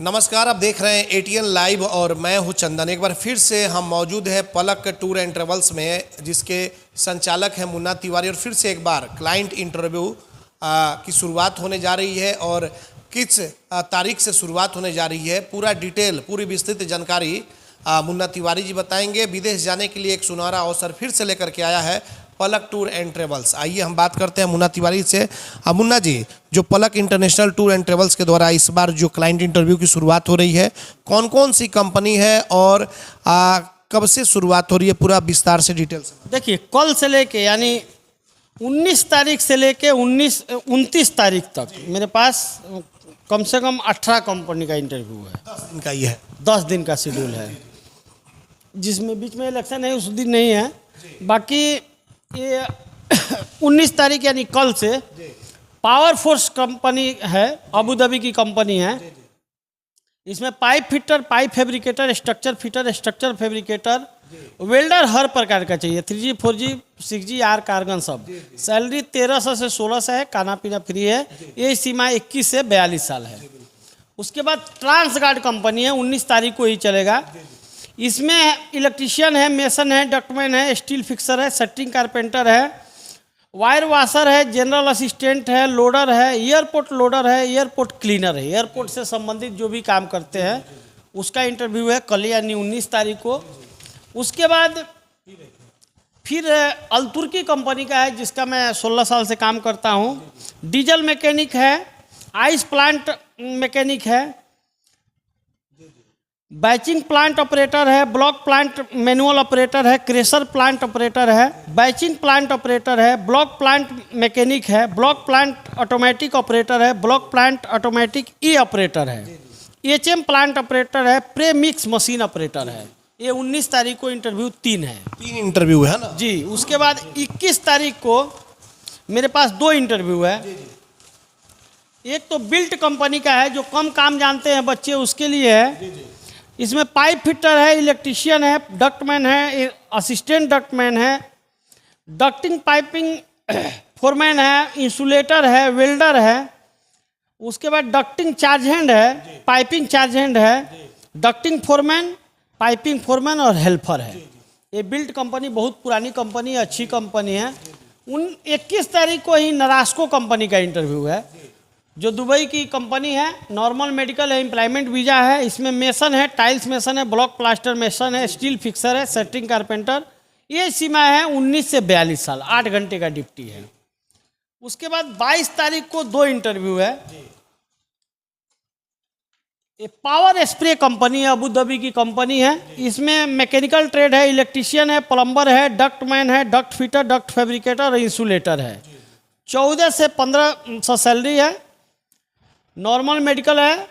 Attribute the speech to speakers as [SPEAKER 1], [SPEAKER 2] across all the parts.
[SPEAKER 1] नमस्कार, आप देख रहे हैं एटीएन लाइव और मैं हूं चंदन। एक बार फिर से हम मौजूद हैं पलक टूर एंड ट्रेवल्स में, जिसके संचालक हैं मुन्ना तिवारी। और फिर से एक बार क्लाइंट इंटरव्यू की शुरुआत होने जा रही है और किस तारीख से शुरुआत होने जा रही है, पूरा डिटेल, पूरी विस्तृत जानकारी मुन्ना तिवारी जी बताएंगे। विदेश जाने के लिए एक सुनहरा अवसर फिर से लेकर के आया है पलक टूर एंड ट्रेवल्स। आइए हम बात करते हैं मुन्ना तिवारी से। मुन्ना जी, जो पलक इंटरनेशनल टूर एंड ट्रेवल्स के द्वारा इस बार जो क्लाइंट इंटरव्यू की शुरुआत हो रही है, कौन कौन सी कंपनी है और कब से शुरुआत हो रही है, पूरा विस्तार से डिटेल से।
[SPEAKER 2] देखिए, कल से लेके यानी 19 तारीख से लेके 29 तारीख तक मेरे पास कम से कम 18 कंपनी का इंटरव्यू है।
[SPEAKER 1] 10 दिन का ही है।
[SPEAKER 2] 10 दिन का शेड्यूल है, जिसमें बीच में इलेक्शन है, उस दिन नहीं है। बाकी ये 19 तारीख यानी कल से पावर फोर्स कंपनी है, अबू धाबी की कंपनी है। इसमें pipe fitter, pipe fabricator, structure fitter, structure fabricator, welder हर प्रकार का चाहिए। 3G 4G 6G आर कार्गन सब। सैलरी 1300 से 1600 है, खाना पीना फ्री है। ये सीमा 21 से 42 साल है। उसके बाद ट्रांसगार्ड कंपनी है, 19 तारीख को ही चलेगा। इसमें इलेक्ट्रीशियन है, मेसन है, डक्टमैन है, स्टील फिक्सर है, सेटिंग कारपेंटर है, वायर वाशर है, जनरल असिस्टेंट है, लोडर है, एयरपोर्ट लोडर है, एयरपोर्ट क्लीनर है। एयरपोर्ट से संबंधित जो भी काम करते हैं उसका इंटरव्यू है कल यानी 19 तारीख को। उसके बाद फिर अल्तुर्की कंपनी का है, जिसका मैं 16 साल से काम करता हूँ। डीजल मैकेनिक है, आइस प्लांट मैकेनिक है, बैचिंग प्लांट ऑपरेटर है, ब्लॉक प्लांट मैनुअल ऑपरेटर है, क्रेशर प्लांट ऑपरेटर है, बैचिंग प्लांट ऑपरेटर है, ब्लॉक प्लांट मैकेनिक है, ब्लॉक प्लांट ऑटोमेटिक ऑपरेटर है, ब्लॉक प्लांट ऑटोमेटिक ई ऑपरेटर है, HM प्लांट ऑपरेटर है, प्रे मिक्स मशीन ऑपरेटर है। ये 19 तारीख को इंटरव्यू 3 है।
[SPEAKER 1] 3 इंटरव्यू है ना
[SPEAKER 2] जी। उसके बाद 21 तारीख को मेरे पास 2 इंटरव्यू है। एक तो बिल्ट कंपनी का है, जो कम काम जानते हैं बच्चे, उसके लिए है। इसमें पाइप फिटर है, इलेक्ट्रीशियन है, डक्टमैन है, असिस्टेंट डक्टमैन है, डक्टिंग पाइपिंग फोरमैन है, इंसुलेटर है, वेल्डर है। उसके बाद डक्टिंग चार्ज हैंड है, पाइपिंग चार्ज हैंड है, डक्टिंग फोरमैन, पाइपिंग फोरमैन और हेल्पर है। ये बिल्ट कंपनी बहुत पुरानी कंपनी है, अच्छी कंपनी है। 21 तारीख को ही नरास्को कंपनी का इंटरव्यू है, जो दुबई की कंपनी है। नॉर्मल मेडिकल है, एम्प्लॉयमेंट वीज़ा है। इसमें मेसन है, टाइल्स मेसन है, ब्लॉक प्लास्टर मेसन है, स्टील फिक्सर है, सेटिंग कारपेंटर। ये सीमा है 19 से 42 साल, 8 घंटे का ड्यूटी है। उसके बाद 22 तारीख को 2 इंटरव्यू है। ये पावर स्प्रे कंपनी है, अबू धाबी की कंपनी है। इसमें मैकेनिकल ट्रेड है, इलेक्ट्रीशियन है, प्लम्बर है, डक्टमैन है, डक्ट फिटर, डक्ट फैब्रिकेटर और इंसुलेटर है। 14 से 1500 सैलरी है, नॉर्मल मेडिकल है।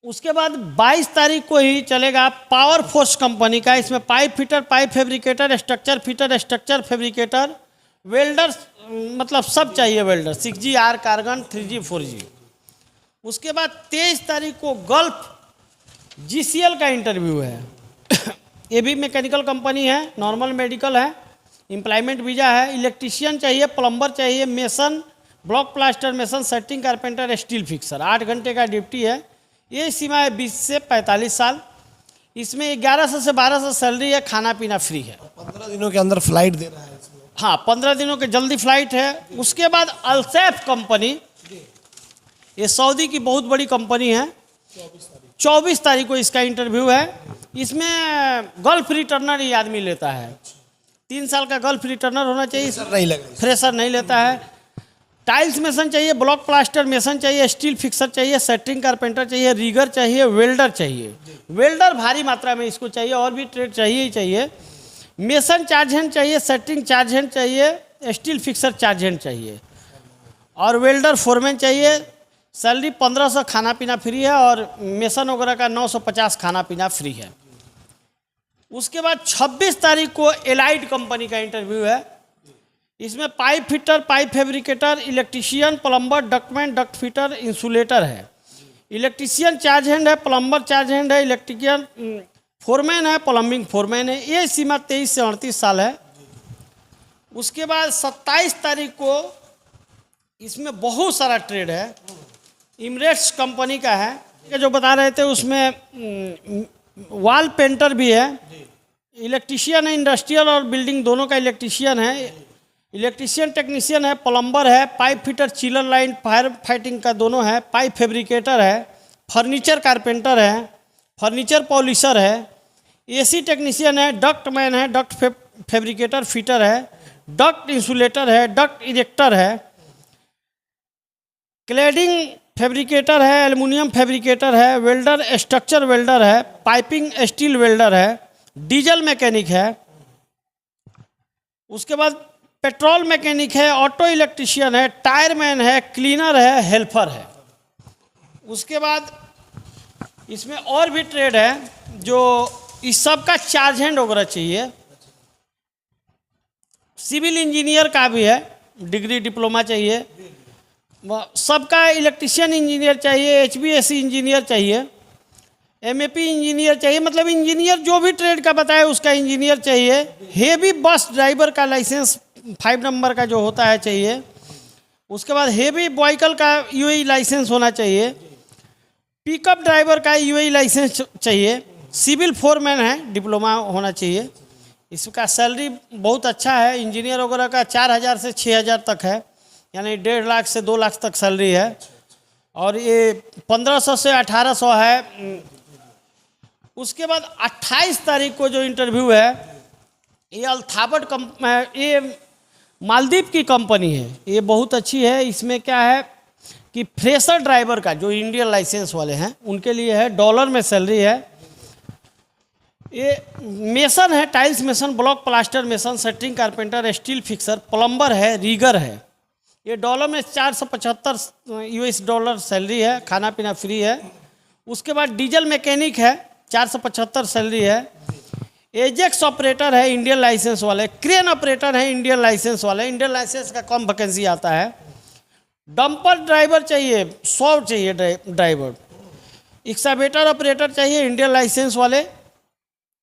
[SPEAKER 2] उसके बाद 22 तारीख को ही चलेगा पावर फोर्स कंपनी का। इसमें pipe fitter, pipe fabricator, structure fitter, structure fabricator, welder, मतलब सब चाहिए welder, 6G are कार्गन, 3G 4G। उसके बाद 23 तारीख को गल्फ GCL का इंटरव्यू है। ये भी मैकेनिकल कंपनी है, नॉर्मल मेडिकल है, एम्प्लॉयमेंट वीज़ा है। इलेक्ट्रीशियन चाहिए, प्लम्बर चाहिए, mason, block plaster mason, setting carpenter, steel fixer. 8 घंटे का ड्यूटी है। ये सीमा है 20 से 45 साल। इसमें 1100 से 1200 सैलरी है, खाना पीना फ्री है।
[SPEAKER 1] 15 दिनों के अंदर फ्लाइट दे रहा है इसमें।
[SPEAKER 2] हाँ, 15 दिनों के जल्दी फ्लाइट है। उसके बाद अल्सैफ कंपनी, ये सऊदी की बहुत बड़ी कंपनी है। 24 तारीख को इसका इंटरव्यू है। इसमें गल्फ रिटर्नर ही आदमी लेता है। 3 साल का गल्फ रिटर्नर होना चाहिए, फ्रेशर नहीं लेता है। टाइल्स मेसन चाहिए, ब्लॉक प्लास्टर मेसन चाहिए, स्टील फिक्सर चाहिए, सेटिंग कारपेंटर चाहिए, रिगर चाहिए, वेल्डर चाहिए। वेल्डर भारी मात्रा में इसको चाहिए, और भी ट्रेड चाहिए ही चाहिए। मेसन चार्ज हैंड चाहिए, सेटिंग चार्ज हैंड चाहिए, स्टील फिक्सर चार्ज हैंड चाहिए और वेल्डर फोरमैन चाहिए। सैलरी 1500, खाना पीना फ्री है, और मेसन वगैरह का 950 खाना पीना फ्री है। उसके बाद 26 तारीख को एलाइड कंपनी का इंटरव्यू है। इसमें pipe fitter, pipe fabricator, electrician, plumber, ductman, duct fitter, insulator है। इलेक्ट्रीशियन चार्ज हैंड है, प्लम्बर चार्ज हैंड है, इलेक्ट्रिशियन फोरमैन है, प्लम्बिंग फोरमैन है। ये सीमा 23 से 38 साल है। उसके बाद 27 तारीख को इसमें बहुत सारा ट्रेड है। इमरेट्स कंपनी का है, के जो बता रहे थे उसमें वॉल पेंटर भी है, इलेक्ट्रीशियन है, इंडस्ट्रियल और बिल्डिंग दोनों का इलेक्ट्रीशियन है, इलेक्ट्रीशियन टेक्नीशियन है, प्लम्बर है, pipe fitter, chiller line, fire fighting का दोनों है, पाइप फैब्रिकेटर है, फर्नीचर कारपेंटर है, फर्नीचर पॉलिशर है, एसी टेक्नीशियन है, डक्ट मैन है, डक्ट फैब्रिकेटर फिटर है, डक्ट इंसुलेटर है, डक्ट इरेक्टर है, क्लैडिंग फैब्रिकेटर है, एल्युमिनियम फैब्रिकेटर है, वेल्डर स्ट्रक्चर वेल्डर है, पाइपिंग स्टील वेल्डर है, डीजल मैकेनिक है, उसके बाद पेट्रोल मैकेनिक है, ऑटो इलेक्ट्रीशियन है, टायर मैन है, क्लीनर है, हेल्पर है। उसके बाद इसमें और भी ट्रेड है जो इस सब का चार्ज हैंड वगैरह चाहिए। सिविल इंजीनियर का भी है, डिग्री डिप्लोमा चाहिए, सबका इलेक्ट्रीशियन इंजीनियर चाहिए, HVAC इंजीनियर चाहिए, MEP इंजीनियर चाहिए, मतलब इंजीनियर जो भी ट्रेड का बताए उसका इंजीनियर चाहिए। हेवी बस ड्राइवर का लाइसेंस 5 नंबर का जो होता है चाहिए। उसके बाद हेवी व्हीकल का UAE लाइसेंस होना चाहिए, पिकअप ड्राइवर का UAE लाइसेंस चाहिए, सिविल फोरमैन है, डिप्लोमा होना चाहिए। इसका सैलरी बहुत अच्छा है, इंजीनियर वगैरह का 4000 से 6000 तक है, यानी 1.5 लाख से 2 लाख तक सैलरी है। और ये 1500 से 1800 है। उसके बाद 28 तारीख को जो इंटरव्यू है, ये अल्फाबेट ये मालदीव की कंपनी है, ये बहुत अच्छी है। इसमें क्या है कि फ्रेशर ड्राइवर का जो इंडियन लाइसेंस वाले हैं उनके लिए है, डॉलर में सैलरी है। ये मेसन है, tiles mason, block plaster mason, centering carpenter, steel fixer, plumber है, रीगर है। ये डॉलर में 475 US डॉलर सैलरी है, खाना पीना फ्री है। उसके बाद डीजल मैकेनिक है, 475 सैलरी है। एजेक्स ऑपरेटर है, इंडियन लाइसेंस वाले। क्रेन ऑपरेटर है, इंडियन लाइसेंस वाले। इंडियन लाइसेंस का कम वैकेंसी आता है। डंपर ड्राइवर चाहिए, 100 चाहिए ड्राइवर। एक्सावेटर ऑपरेटर चाहिए, इंडियन लाइसेंस वाले।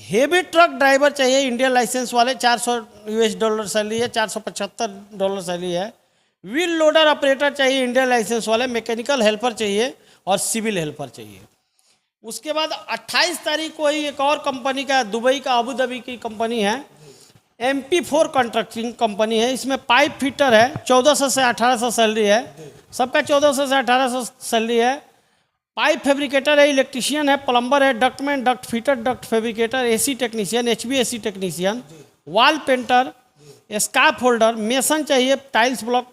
[SPEAKER 2] हेवी ट्रक ड्राइवर चाहिए, इंडियन लाइसेंस वाले, 400 US डॉलर सैलरी है, 475 डॉलर सैलरी है। व्हील लोडर ऑपरेटर चाहिए, इंडियन लाइसेंस वाले। मैकेनिकल हेल्पर चाहिए और सिविल हेल्पर चाहिए। उसके बाद 28 तारीख को ही एक और कंपनी का, दुबई का, अबू धाबी की कंपनी है, MP4 कॉन्ट्रैक्टिंग कंपनी है। इसमें पाइप फिटर है, 1400 से 1800 सैलरी है, सबका 1400 से 1800 सैलरी है। पाइप फैब्रिकेटर है, इलेक्ट्रीशियन है, प्लम्बर है, ductman, duct fitter, duct fabricator, AC technician, HVAC technician, wall painter, scarf holder, mason चाहिए, टाइल्स ब्लॉक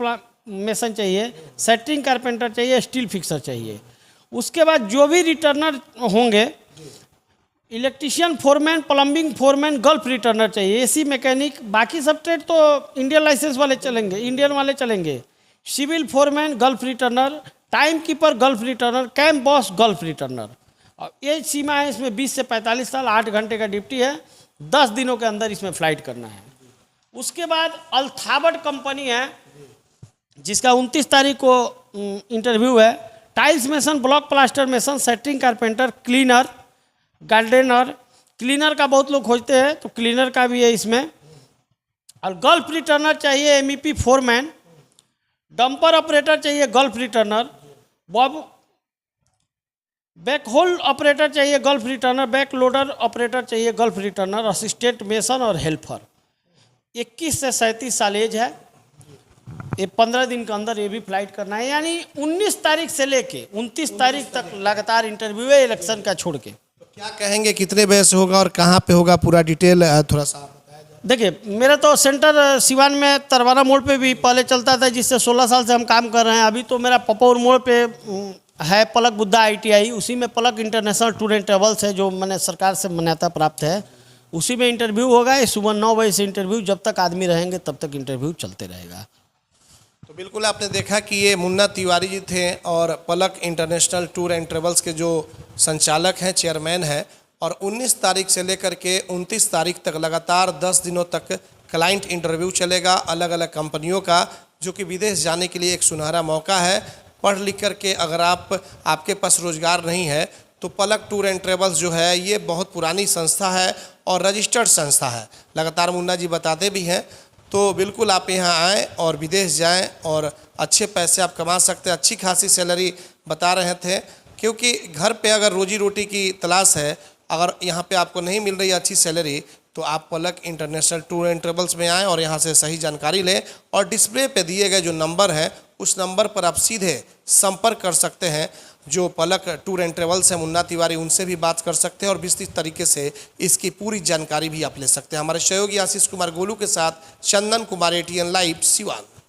[SPEAKER 2] मेसन चाहिए, सेटरिंग कारपेंटर चाहिए, स्टील फिक्सर चाहिए। उसके बाद जो भी रिटर्नर होंगे, electrician, foreman, plumbing foreman, gulf returner चाहिए, AC मैकेनिक। बाकी सब ट्रेड तो इंडियन लाइसेंस वाले चलेंगे, इंडियन वाले चलेंगे। Civil foreman, gulf returner, time keeper, gulf returner, camp boss, gulf returner. और एज सीमा है इसमें 20 से 45 साल, 8 घंटे का ड्यूटी है, 10 दिनों के अंदर इसमें फ्लाइट करना है। उसके बाद अल्फाबेट कंपनी है जिसका 29 तारीख को इंटरव्यू है। Tiles mason, block plaster mason, centering carpenter, cleaner, gardener. Cleaner का बहुत लोग खोजते हैं तो क्लीनर का भी है इसमें। और गल्फ रिटर्नर चाहिए, MEP फोरमैन। डंपर ऑपरेटर चाहिए, गल्फ रिटर्नर। बॉब बैकहोल ऑपरेटर चाहिए, gulf returner. Back loader operator चाहिए, गल्फ रिटर्नर। असिस्टेंट मेसन और हेल्पर। 21 से 37 साल एज है। ये 15 दिन के अंदर ये भी फ्लाइट करना है, यानी 19 तारीख से लेके 29 तारीख तक लगातार इंटरव्यू है, इलेक्शन का छोड़ के।
[SPEAKER 1] क्या कहेंगे, कितने बजे से होगा और कहाँ पे होगा, पूरा डिटेल थोड़ा सा बताया जाए।
[SPEAKER 2] देखिए, मेरा तो सेंटर सिवान में तरवाना मोड़ पे भी पहले चलता था, जिससे 16 साल से हम काम कर रहे हैं। अभी तो मेरा पपौर मोड़ पे है पलक बुद्धा ITI, उसी में पलक इंटरनेशनल टूर एंड ट्रेवल्स है, जो मैंने सरकार से मान्यता प्राप्त है। उसी में इंटरव्यू होगा। ये सुबह 9 बजे से इंटरव्यू, जब तक आदमी रहेंगे तब तक इंटरव्यू चलते रहेगा।
[SPEAKER 1] तो बिल्कुल आपने देखा कि ये मुन्ना तिवारी जी थे और पलक इंटरनेशनल टूर एंड ट्रेवल्स के जो संचालक हैं, चेयरमैन हैं। और 19 तारीख से लेकर के 29 तारीख तक लगातार 10 दिनों तक क्लाइंट इंटरव्यू चलेगा अलग अलग कंपनियों का, जो कि विदेश जाने के लिए एक सुनहरा मौका है। पढ़ लिख करके अगर आपके पास रोजगार नहीं है तो पलक टूर एंड ट्रेवल्स जो है ये बहुत पुरानी संस्था है और रजिस्टर्ड संस्था है, लगातार मुन्ना जी बताते भी हैं। तो बिल्कुल आप यहाँ आएँ और विदेश जाएं और अच्छे पैसे आप कमा सकते हैं। अच्छी खासी सैलरी बता रहे थे क्योंकि घर पे अगर रोजी रोटी की तलाश है, अगर यहाँ पे आपको नहीं मिल रही है अच्छी सैलरी, तो आप पलक इंटरनेशनल टूर एंड ट्रेवल्स में आएँ और यहाँ से सही जानकारी लें। और डिस्प्ले पे दिए गए जो नंबर है उस नंबर पर आप सीधे संपर्क कर सकते हैं। जो पलक टूर एंड ट्रेवल्स है मुन्ना तिवारी, उनसे भी बात कर सकते हैं और विस्तृत तरीके से इसकी पूरी जानकारी भी आप ले सकते हैं। हमारे सहयोगी आशीष कुमार गोलू के साथ चंदन कुमार, ATN लाइव, सिवान।